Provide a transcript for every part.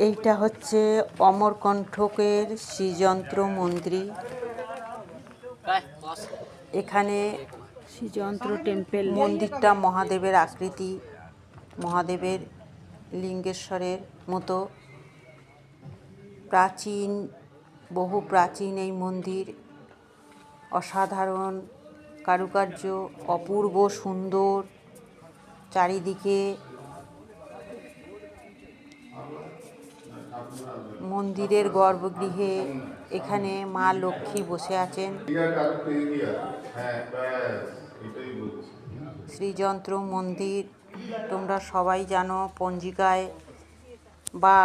এইটা হচ্ছে অমরকণ্টকের শ্রীযন্ত্র মন্দির। এখানে শ্রীযন্ত্র টেম্পেল। মন্দিরটা মহাদেবের আকৃতি, মহাদেবের লিঙ্গেশ্বরের মতো প্রাচীন, বহু প্রাচীন এই মন্দির। অসাধারণ কারুকার্য, অপূর্ব সুন্দর। চারিদিকে মন্দিরের গর্ভগৃহে এখানে মা লক্ষ্মী বসে আছেন। শ্রীযন্ত্র মন্দির তোমরা সবাই জানো, পঞ্জিকায় বা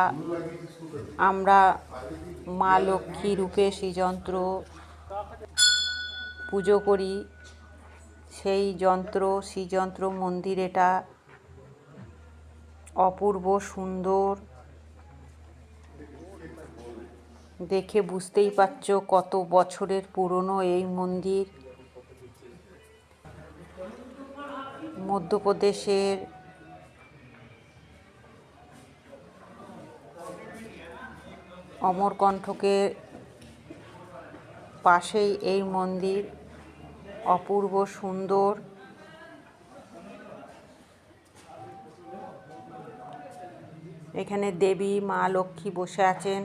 আমরা মা লক্ষ্মী রূপে শ্রীযন্ত্র পুজো করি। সেই শ্রীযন্ত্র মন্দির এটা অপূর্ব সুন্দর। দেখে বুঝতেই পারছো কত বছরের পুরনো এই মন্দির। মধ্যপ্রদেশের অমরকণ্টকের পাশেই এই মন্দির, অপূর্ব সুন্দর। এখানে দেবী মা লক্ষ্মী বসে আছেন।